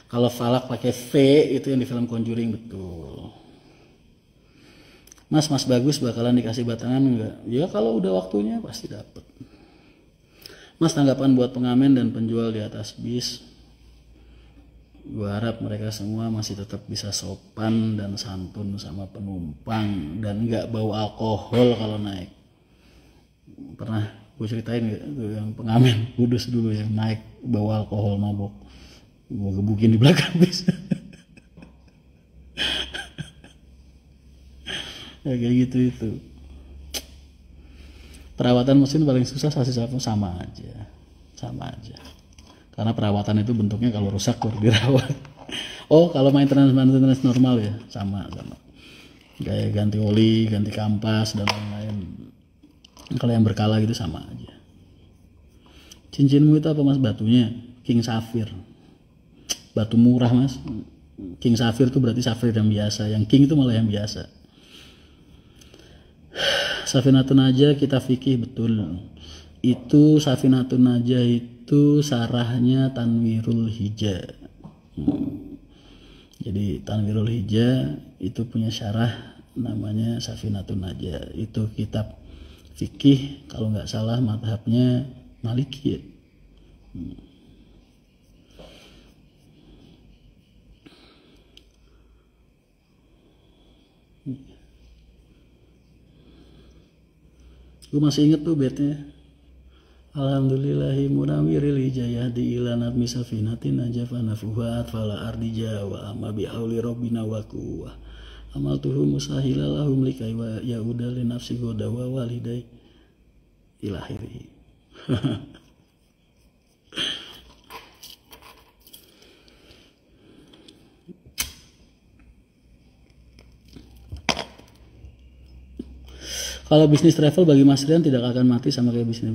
Kalau Falak pakai V itu yang di film Conjuring betul. Mas bagus bakalan dikasih batangan enggak? Ya kalau udah waktunya pasti dapet. Mas, tanggapan buat pengamen dan penjual di atas bis. Gue harap mereka semua masih tetap bisa sopan dan santun sama penumpang dan nggak bau alkohol kalau naik. Pernah gue ceritain gak tuh yang pengamen Kudus dulu yang naik bawa alkohol mabok, gue gebukin di belakang bis. Ya kayak gitu itu. Perawatan mesin paling susah sasis apa? Sama aja karena perawatan itu bentuknya kalau rusak baru dirawat. Oh, kalau maintenance normal ya sama kayak ganti oli, ganti kampas dan lain-lain. Kalau yang berkala gitu sama aja. Cincinmu itu apa mas? Batunya King Safir, batu murah mas. King Safir itu berarti safir yang biasa, yang King itu malah yang biasa. Safinatun Najah kita fikih betul. Itu Safinatun Najah itu sarahnya Tanwirul Hija. Jadi Tanwirul Hija itu punya syarah namanya Safinatun Najah. Itu kitab fikih kalau nggak salah madhabnya Maliki ya. Gue masih inget tuh bednya. Alhamdulillahi munawwiril hijayah di ilanat misafinatin najafa nafuhat fala ardija wa amma bihauli rabbina wa quwwah amal tuhu musahila lahum likai wa yauda li nafsi goda wa walidai ilahiri. Kalau bisnis travel bagi Mas Rian tidak akan mati sama kayak bisnis.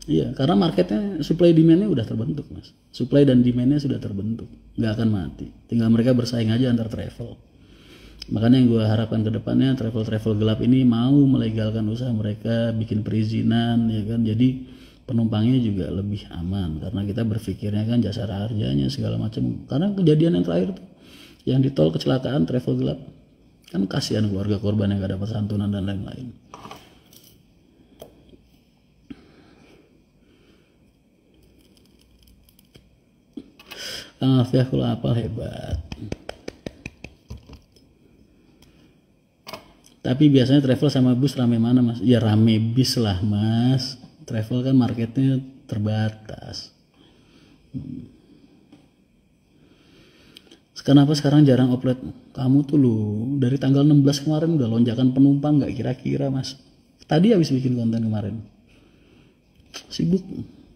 Iya, karena marketnya supply demand-nya udah terbentuk mas. Supply dan demand-nya sudah terbentuk, nggak akan mati. Tinggal mereka bersaing aja antar travel. Makanya yang gue harapkan ke depannya travel gelap ini mau melegalkan usaha mereka, bikin perizinan ya kan. Jadi penumpangnya juga lebih aman karena kita berpikirnya kan jasa harganya segala macam. Karena kejadian yang terakhir tuh, yang di tol kecelakaan travel gelap, kan kasihan keluarga korban yang gak dapat santunan dan lain-lain. Ya kalau apa hebat. Tapi biasanya travel sama bus rame mana mas? Ya rame bis lah mas. Travel kan marketnya terbatas. Kenapa sekarang jarang oplet? Kamu tuh lu dari tanggal 16 kemarin udah lonjakan penumpang nggak kira-kira mas? Tadi habis bikin konten kemarin. Sibuk.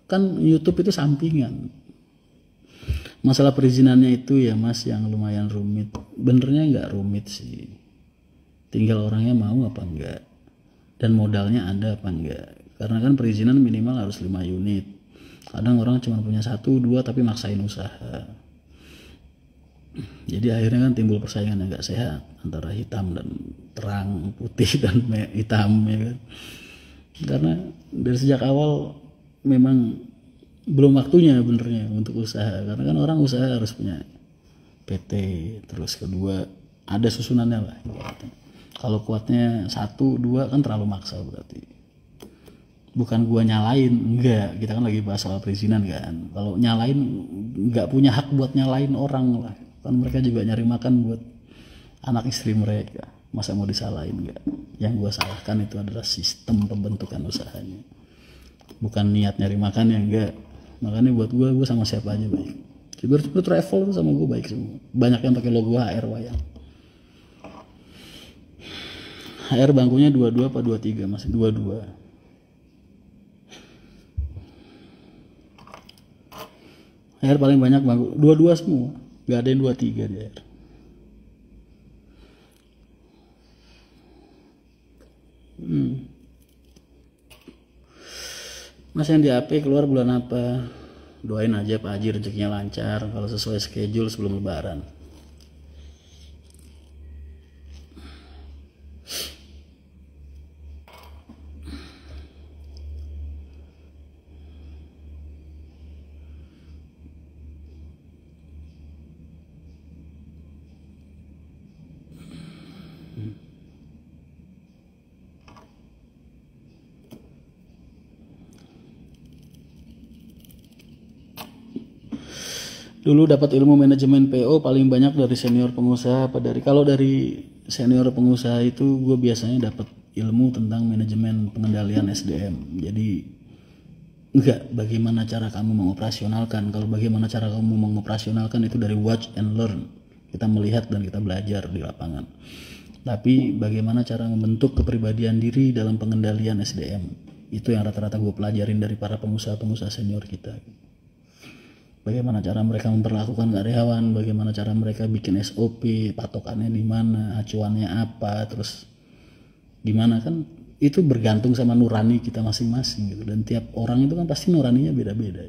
Kan YouTube itu sampingan. Masalah perizinannya itu ya mas yang lumayan rumit. Benernya nggak rumit sih. Tinggal orangnya mau apa enggak. Dan modalnya ada apa enggak. Karena kan perizinan minimal harus 5 unit. Kadang orang cuma punya 1, 2 tapi maksain usaha. Jadi akhirnya kan timbul persaingan yang nggak sehat antara hitam dan terang, putih dan hitam ya kan. Karena dari sejak awal memang belum waktunya benernya untuk usaha, karena kan orang usaha harus punya PT, terus kedua ada susunannya lah gitu. Kalau kuatnya 1, 2 kan terlalu maksa berarti. Bukan gua nyalain, enggak, kita kan lagi bahas soal perizinan kan. Kalau nyalain enggak punya hak buat nyalain orang lah, kan mereka juga nyari makan buat anak istri mereka, masa mau disalahin enggak. Yang gua salahkan itu adalah sistem pembentukan usahanya, bukan niat nyari makan yang enggak. Makanya buat gue sama siapa aja baik. Ciber travel tuh sama gue baik semua. Banyak yang pakai logo HR wayang. HR bangkunya 22 apa 23 masih 22. HR paling banyak bangku 22 semua. Gak ada yang 23 di HR. Mas yang di AP keluar bulan apa? Doain aja Pak Haji rezekinya lancar kalau sesuai schedule sebelum lebaran. Dulu dapat ilmu manajemen PO paling banyak dari senior pengusaha apa kalau dari senior pengusaha itu gue biasanya dapat ilmu tentang manajemen pengendalian SDM. Jadi enggak bagaimana cara kamu mengoperasionalkan. Kalau bagaimana cara kamu mengoperasionalkan itu dari watch and learn. Kita melihat dan kita belajar di lapangan. Tapi bagaimana cara membentuk kepribadian diri dalam pengendalian SDM. Itu yang rata-rata gue pelajarin dari para pengusaha-pengusaha senior kita. Bagaimana cara mereka memperlakukan karyawan, bagaimana cara mereka bikin SOP, patokannya di mana, acuannya apa, terus gimana kan itu bergantung sama nurani kita masing-masing gitu. Dan tiap orang itu kan pasti nuraninya beda-beda.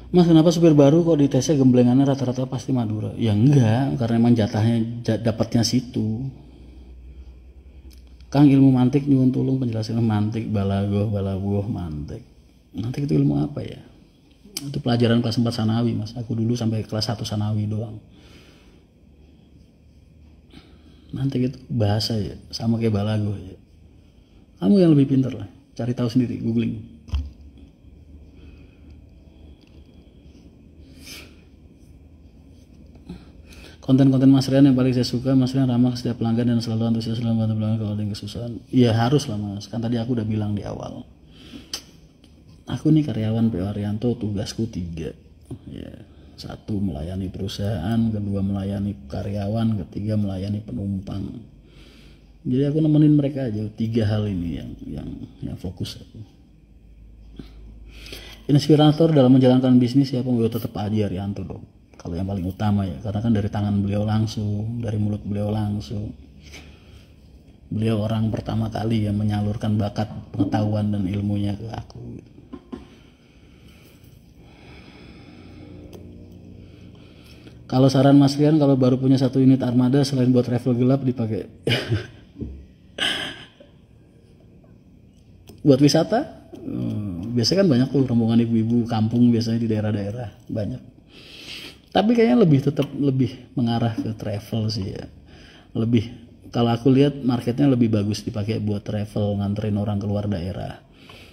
Mas, kenapa supir baru kok di tesnya gemblengannya rata-rata pasti Madura? Ya enggak, karena emang jatahnya dapatnya situ. Kang, ilmu mantik nyuwun tulung penjelasan mantik, balagoh, mantik. Mantik itu ilmu apa ya? Itu pelajaran kelas 4 sanawi, Mas. Aku dulu sampai kelas 1 sanawi doang. Mantik itu bahasa ya, sama kayak balagoh ya. Kamu yang lebih pintar lah, cari tahu sendiri, googling. Konten-konten Mas Rian yang paling saya suka, Mas Rian ramah ke setiap pelanggan dan selalu antusias dalam bantu pelanggan kalau ada yang kesusahan. Iya harus lah Mas, kan tadi aku udah bilang di awal. Aku nih karyawan PO Arianto, tugasku 3. Ya, 1 melayani perusahaan, 2 melayani karyawan, 3 melayani penumpang. Jadi aku nemenin mereka aja 3 hal ini yang fokus aku. Inspirator dalam menjalankan bisnis siapa? Gue tetap aja Arianto dong. Kalau yang paling utama ya, karena kan dari tangan beliau langsung, dari mulut beliau langsung. Beliau orang pertama kali yang menyalurkan bakat pengetahuan dan ilmunya ke aku. Kalau saran Mas Rian, kalau baru punya 1 unit armada selain buat travel gelap dipakai buat wisata. Biasanya kan banyak tuh rombongan ibu-ibu kampung biasanya di daerah-daerah banyak. Tapi kayaknya tetap lebih mengarah ke travel sih ya. Lebih, kalau aku lihat marketnya lebih bagus dipakai buat travel, nganterin orang keluar daerah.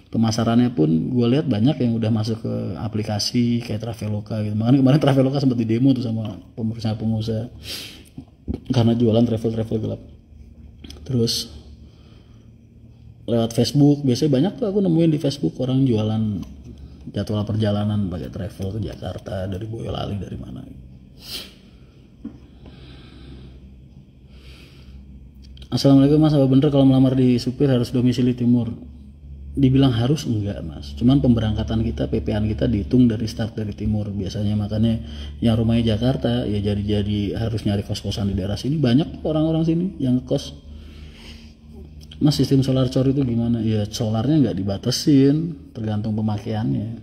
Pemasarannya pun gue lihat banyak yang udah masuk ke aplikasi kayak Traveloka gitu. Makanya kemarin Traveloka sempat di demo tuh sama pengusaha-pengusaha karena jualan travel gelap. Terus lewat Facebook, biasanya banyak tuh aku nemuin di Facebook orang jualan jadwal perjalanan pakai travel ke Jakarta dari Boyolali dari mana. Assalamualaikum Mas, apa bener kalau melamar di supir harus domisili timur? Dibilang harus enggak Mas, cuman pemberangkatan kita, PPN kita dihitung dari start dari timur biasanya. Makanya yang rumahnya Jakarta ya jadi harus nyari kos-kosan di daerah sini. Banyak orang-orang sini yang kos. Mas, sistem solar cor itu gimana? Ya solarnya nggak dibatasin, tergantung pemakaiannya.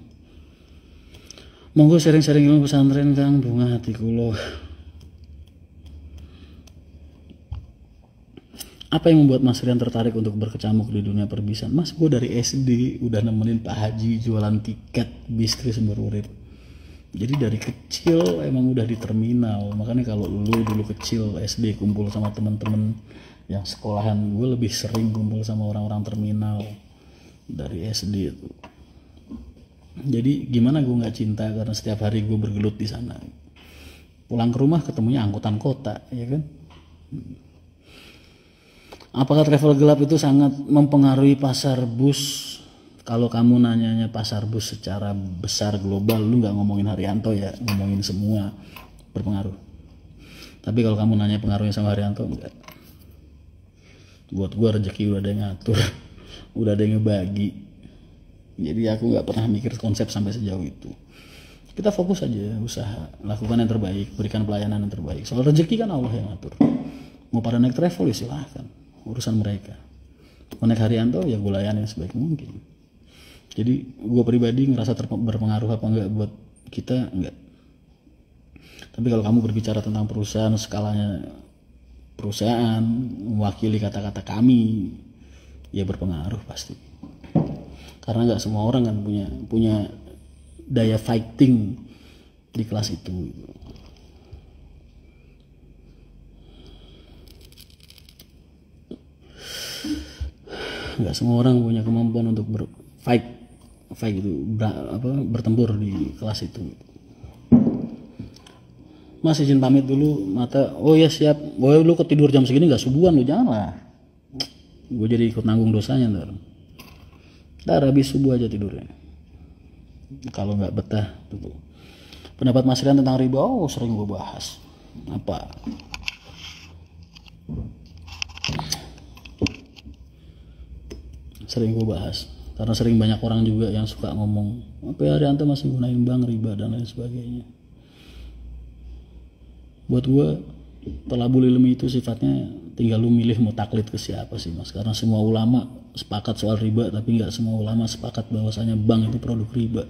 Monggo sharing-sharing ilmu pesantren Kang, bunga hatiku loh. Apa yang membuat Mas Rian tertarik untuk berkecamuk di dunia perbisan? Mas, gue dari SD udah nemenin Pak Haji jualan tiket bis Sumber Urip. Jadi dari kecil emang udah di terminal. Makanya kalau lu dulu kecil SD kumpul sama temen-temen yang sekolahan, gue lebih sering kumpul sama orang-orang terminal dari SD itu. Jadi gimana gue nggak cinta, karena setiap hari gue bergelut di sana. Pulang ke rumah ketemunya angkutan kota, ya kan? Apakah travel gelap itu sangat mempengaruhi pasar bus? Kalau kamu nanyanya pasar bus secara besar global, lu nggak ngomongin Haryanto ya, ngomongin semua berpengaruh. Tapi kalau kamu nanya pengaruhnya sama Haryanto, enggak. Buat gue rezeki udah ada yang ngatur, udah ada yang ngebagi. Jadi aku nggak pernah mikir konsep sampai sejauh itu. Kita fokus aja, usaha, lakukan yang terbaik, berikan pelayanan yang terbaik. Soal rezeki kan Allah yang ngatur. Mau pada naik travel ya silahkan, urusan mereka. Mau naik Haryanto ya gue layanin sebaik mungkin. Jadi gue pribadi ngerasa berpengaruh apa enggak buat kita, enggak. Tapi kalau kamu berbicara tentang perusahaan, skalanya perusahaan mewakili kata-kata kami, ya berpengaruh pasti. Karena nggak semua orang kan punya daya fighting di kelas itu. nggak semua orang punya kemampuan untuk fight itu bertempur di kelas itu. Mas izin pamit dulu, Mata. Oh ya siap. Boy lu ketidur jam segini nggak subuhan lu, jangan lah. Gue jadi ikut nanggung dosanya ntar. Ntar habis subuh aja tidurnya. Kalau nggak betah tuh. Pendapat Mas Rian tentang riba, oh sering gue bahas. Apa? Sering gue bahas. Karena sering banyak orang juga yang suka ngomong, apa ya Rianto masih gunain bank, riba dan lain sebagainya. Buat gue tolabul ilmi itu sifatnya tinggal lu milih mau taklid ke siapa sih Mas, karena semua ulama sepakat soal riba, tapi nggak semua ulama sepakat bahwasanya bank itu produk riba.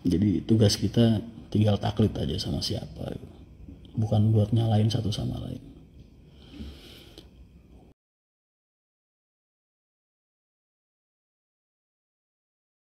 Jadi tugas kita tinggal taklid aja sama siapa, bukan buat nyalain satu sama lain.